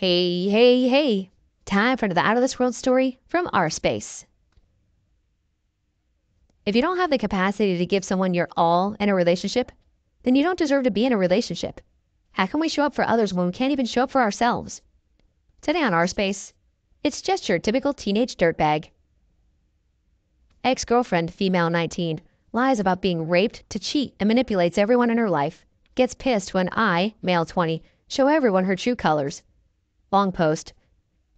Hey, hey, hey. Time for the Out of This World story from our space. If you don't have the capacity to give someone your all in a relationship, then you don't deserve to be in a relationship. How can we show up for others when we can't even show up for ourselves? Today on our space, it's just your typical teenage dirtbag. Ex-girlfriend, female 19, lies about being raped to cheat and manipulates everyone in her life. Gets pissed when I, male 20, show everyone her true colors. Long post.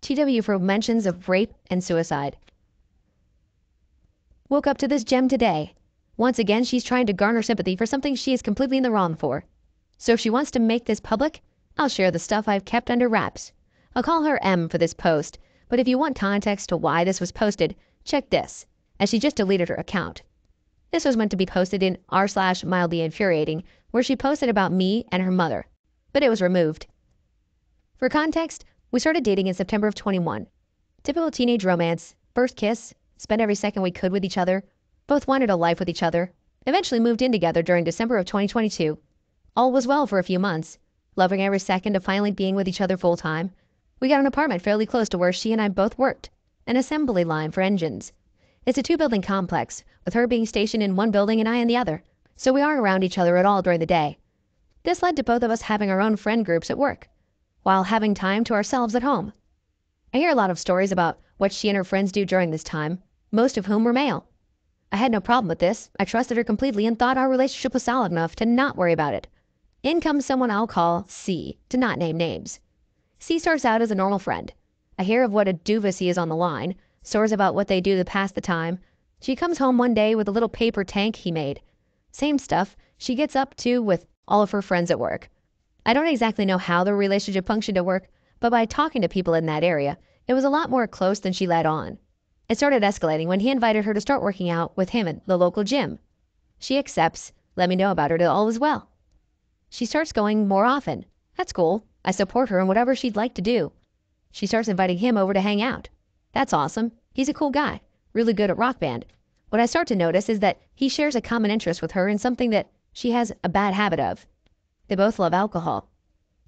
TW for mentions of rape and suicide. Woke up to this gem today. Once again, she's trying to garner sympathy for something she is completely in the wrong for. So if she wants to make this public, I'll share the stuff I've kept under wraps. I'll call her M for this post, but if you want context to why this was posted, check this, as she just deleted her account. This was meant to be posted in r/mildly infuriating, where she posted about me and her mother, but it was removed. For context, we started dating in September of 21. Typical teenage romance, first kiss, spent every second we could with each other, both wanted a life with each other, eventually moved in together during December of 2022. All was well for a few months, loving every second of finally being with each other full time. We got an apartment fairly close to where she and I both worked, an assembly line for engines. It's a 2-building complex, with her being stationed in one building and I in the other, so we aren't around each other at all during the day. This led to both of us having our own friend groups at work, while having time to ourselves at home. I hear a lot of stories about what she and her friends do during this time, most of whom were male. I had no problem with this. I trusted her completely and thought our relationship was solid enough to not worry about it. In comes someone I'll call C, to not name names. C starts out as a normal friend. I hear of what a doofus he is on the line, stories about what they do to pass the time. She comes home one day with a little paper tank he made. Same stuff she gets up to with all of her friends at work. I don't exactly know how their relationship functioned at work, but by talking to people in that area, it was a lot more close than she let on. It started escalating when he invited her to start working out with him at the local gym. She accepts, let me know about her till all is well. She starts going more often. That's cool. I support her in whatever she'd like to do. She starts inviting him over to hang out. That's awesome. He's a cool guy, really good at rock band. What I start to notice is that he shares a common interest with her in something that she has a bad habit of. They both love alcohol.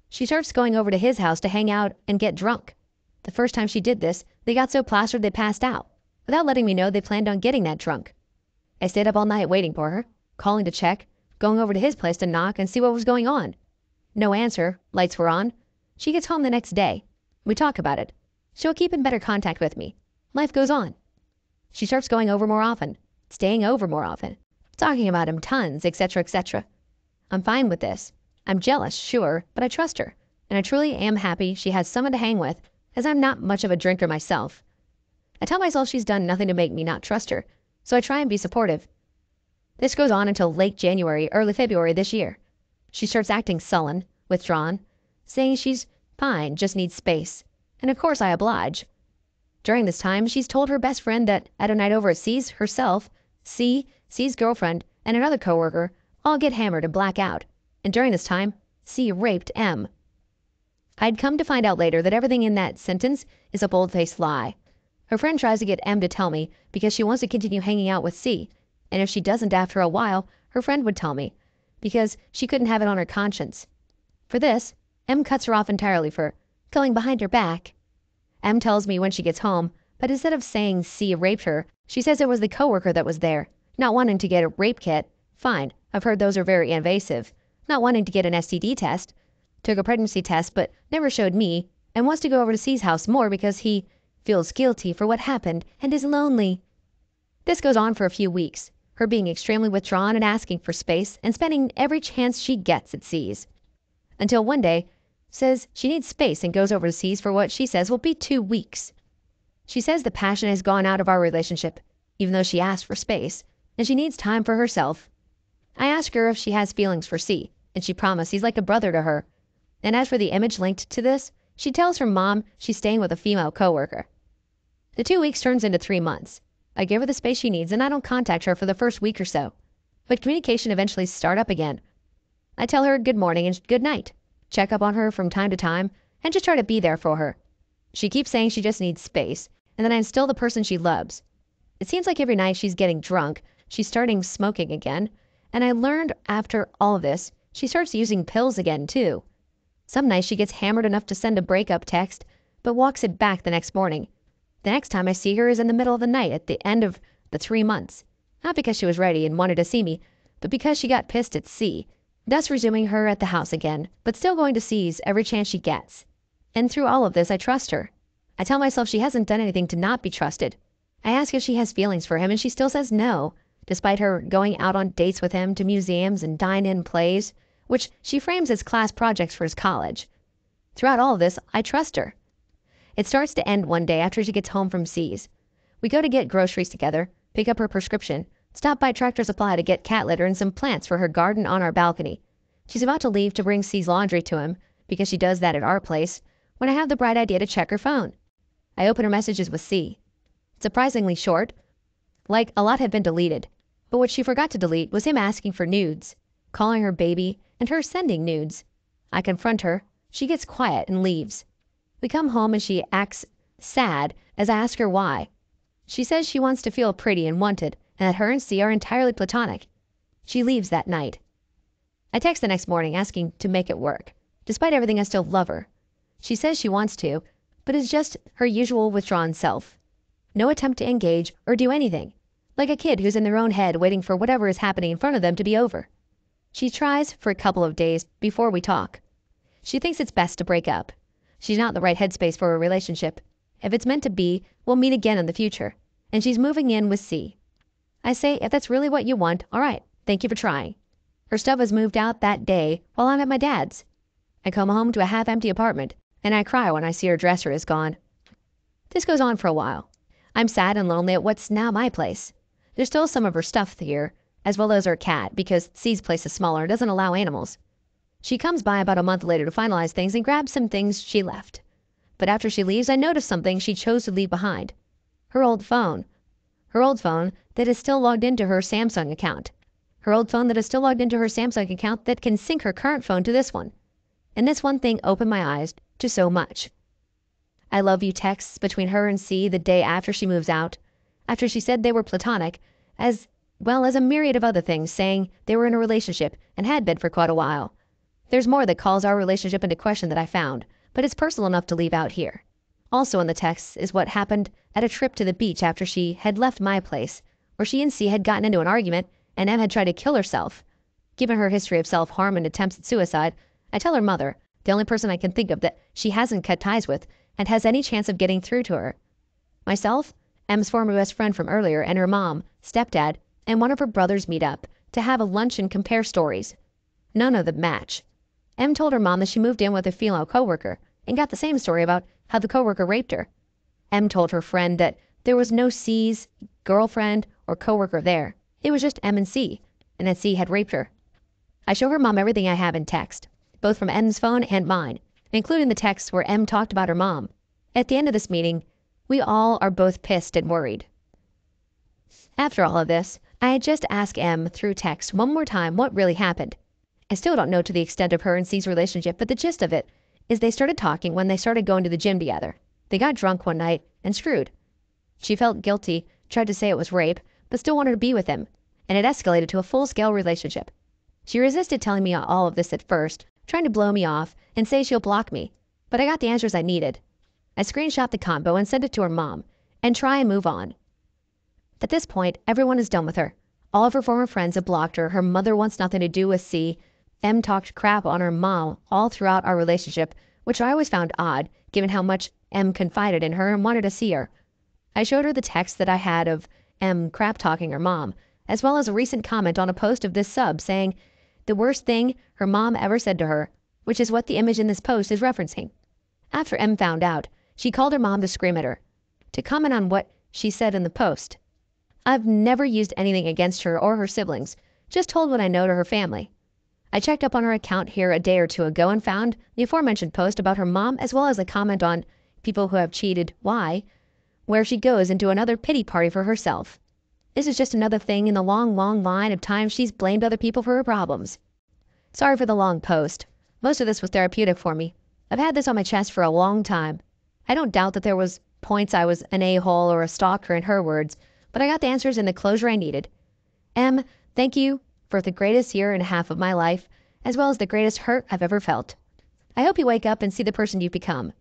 She starts going over to his house to hang out and get drunk. The first time she did this, they got so plastered they passed out, without letting me know they planned on getting that drunk. I stayed up all night waiting for her, calling to check, going over to his place to knock and see what was going on. No answer, lights were on. She gets home the next day. We talk about it. She'll keep in better contact with me. Life goes on. She starts going over more often, staying over more often, talking about him tons, etc., etc. I'm fine with this. I'm jealous, sure, but I trust her, and I truly am happy she has someone to hang with, as I'm not much of a drinker myself. I tell myself she's done nothing to make me not trust her, so I try and be supportive. This goes on until late January, early February this year. She starts acting sullen, withdrawn, saying she's fine, just needs space, and of course I oblige. During this time, she's told her best friend that at a night over at C's, herself, C's girlfriend, and another coworker all get hammered and black out. And during this time, C raped M. I'd come to find out later that everything in that sentence is a bold-faced lie. Her friend tries to get M to tell me because she wants to continue hanging out with C, and if she doesn't after a while, her friend would tell me, because she couldn't have it on her conscience. For this, M cuts her off entirely for going behind her back. M tells me when she gets home, but instead of saying C raped her, she says it was the coworker that was there, not wanting to get a rape kit. Fine, I've heard those are very invasive. Not wanting to get an STD test, took a pregnancy test but never showed me, and wants to go over to C's house more because he feels guilty for what happened and is lonely. This goes on for a few weeks, her being extremely withdrawn and asking for space and spending every chance she gets at C's. Until one day, says she needs space and goes over to C's for what she says will be 2 weeks. She says the passion has gone out of our relationship, even though she asked for space, and she needs time for herself. I ask her if she has feelings for C, and she promised he's like a brother to her. And as for the image linked to this, she tells her mom she's staying with a female coworker. The 2 weeks turns into 3 months. I give her the space she needs and I don't contact her for the first week or so. But communication eventually start up again. I tell her good morning and good night, check up on her from time to time, and just try to be there for her. She keeps saying she just needs space, and that I'm still the person she loves. It seems like every night she's getting drunk, she's starting smoking again, and I learned after all of this, she starts using pills again too. Some nights she gets hammered enough to send a breakup text, but walks it back the next morning. The next time I see her is in the middle of the night at the end of the 3 months. Not because she was ready and wanted to see me, but because she got pissed at C, thus resuming her at the house again, but still going to C's every chance she gets. And through all of this, I trust her. I tell myself she hasn't done anything to not be trusted. I ask if she has feelings for him, and she still says no, despite her going out on dates with him to museums and dine-in plays, which she frames as class projects for his college. Throughout all of this, I trust her. It starts to end one day after she gets home from C's. We go to get groceries together, pick up her prescription, stop by Tractor Supply to get cat litter and some plants for her garden on our balcony. She's about to leave to bring C's laundry to him, because she does that at our place, when I have the bright idea to check her phone. I open her messages with C. Surprisingly short, like a lot had been deleted, but what she forgot to delete was him asking for nudes, calling her baby, and her sending nudes. I confront her, she gets quiet and leaves. We come home and she acts sad as I ask her why. She says she wants to feel pretty and wanted, and that her and C are entirely platonic. She leaves that night. I text the next morning asking to make it work. Despite everything, I still love her. She says she wants to, but is just her usual withdrawn self. No attempt to engage or do anything, like a kid who's in their own head waiting for whatever is happening in front of them to be over. She tries for a couple of days before we talk. She thinks it's best to break up. She's not in the right headspace for a relationship. If it's meant to be, we'll meet again in the future. And she's moving in with C. I say, if that's really what you want, all right, thank you for trying. Her stuff was moved out that day while I'm at my dad's. I come home to a half-empty apartment, and I cry when I see her dresser is gone. This goes on for a while. I'm sad and lonely at what's now my place. There's still some of her stuff here, as well as her cat, because C's place is smaller and doesn't allow animals. She comes by about a month later to finalize things and grab some things she left. But after she leaves, I notice something she chose to leave behind. Her old phone. Her old phone that is still logged into her Samsung account. Her old phone that is still logged into her Samsung account that can sync her current phone to this one. And this one thing opened my eyes to so much. I love you texts between her and C the day after she moves out, after she said they were platonic, as well as a myriad of other things saying they were in a relationship and had been for quite a while. There's more that calls our relationship into question that I found, but it's personal enough to leave out here. Also in the texts is what happened at a trip to the beach after she had left my place, where she and C had gotten into an argument and M had tried to kill herself. Given her history of self-harm and attempts at suicide, I tell her mother, the only person I can think of that she hasn't cut ties with and has any chance of getting through to her. Myself, M's former best friend from earlier, and her mom, stepdad, and one of her brothers meet up to have a lunch and compare stories. None of them match. M told her mom that she moved in with a female coworker and got the same story about how the coworker raped her. M told her friend that there was no C's girlfriend or coworker there. It was just M and C, and that C had raped her. I show her mom everything I have in text, both from M's phone and mine, including the text where M talked about her mom. At the end of this meeting, we all are both pissed and worried. After all of this, I had just asked M through text one more time what really happened. I still don't know to the extent of her and C's relationship, but the gist of it is they started talking when they started going to the gym together. They got drunk one night and screwed. She felt guilty, tried to say it was rape, but still wanted to be with him, and it escalated to a full-scale relationship. She resisted telling me all of this at first, trying to blow me off and say she'll block me, but I got the answers I needed. I screenshot the combo and sent it to her mom, and try and move on. At this point, everyone is done with her. All of her former friends have blocked her, her mother wants nothing to do with C, M talked crap on her mom all throughout our relationship, which I always found odd, given how much M confided in her and wanted to see her. I showed her the text that I had of M crap talking her mom, as well as a recent comment on a post of this sub saying the worst thing her mom ever said to her, which is what the image in this post is referencing. After M found out, she called her mom to scream at her, to comment on what she said in the post. I've never used anything against her or her siblings, just told what I know to her family. I checked up on her account here a day or two ago and found the aforementioned post about her mom, as well as a comment on people who have cheated, why, where she goes into another pity party for herself. This is just another thing in the long line of times she's blamed other people for her problems. Sorry for the long post. Most of this was therapeutic for me. I've had this on my chest for a long time. I don't doubt that there was points I was an a-hole or a stalker in her words, but I got the answers and the closure I needed. M, thank you for the greatest year and a half of my life, as well as the greatest hurt I've ever felt. I hope you wake up and see the person you've become.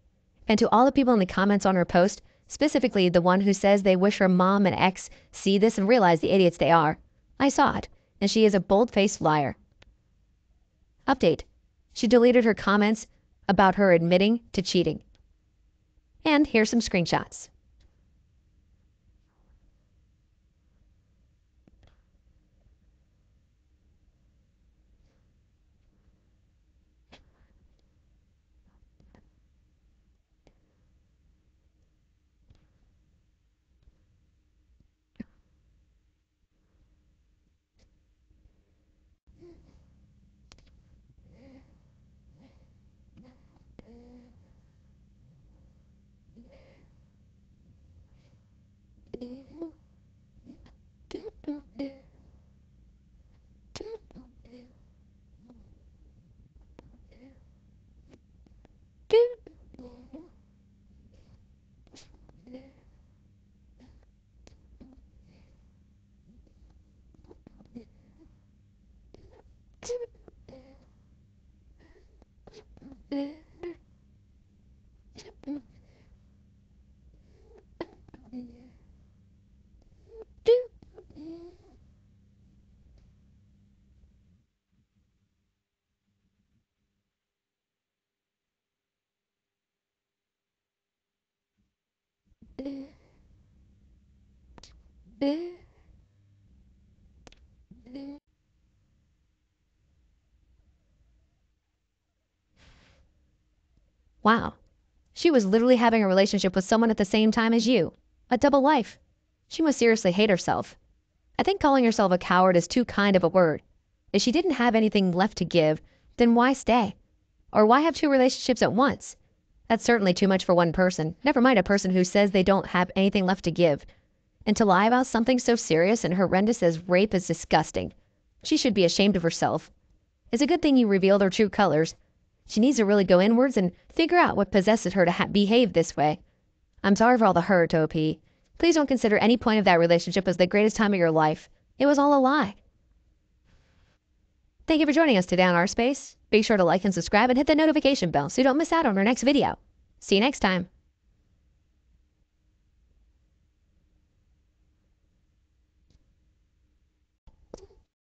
And to all the people in the comments on her post, specifically the one who says they wish her mom and ex see this and realize the idiots they are, I saw it, and she is a bold-faced liar. Update. She deleted her comments about her admitting to cheating. And here's some screenshots. Wow. She was literally having a relationship with someone at the same time as you. A double life. She must seriously hate herself. I think calling herself a coward is too kind of a word. If she didn't have anything left to give, then why stay? Or why have two relationships at once? That's certainly too much for one person, never mind a person who says they don't have anything left to give. And to lie about something so serious and horrendous as rape is disgusting. She should be ashamed of herself. It's a good thing you revealed her true colors. She needs to really go inwards and figure out what possesses her to behave this way. I'm sorry for all the hurt, OP. Please don't consider any point of that relationship as the greatest time of your life. It was all a lie. Thank you for joining us today on Our Space. Be sure to like and subscribe and hit the notification bell so you don't miss out on our next video. See you next time.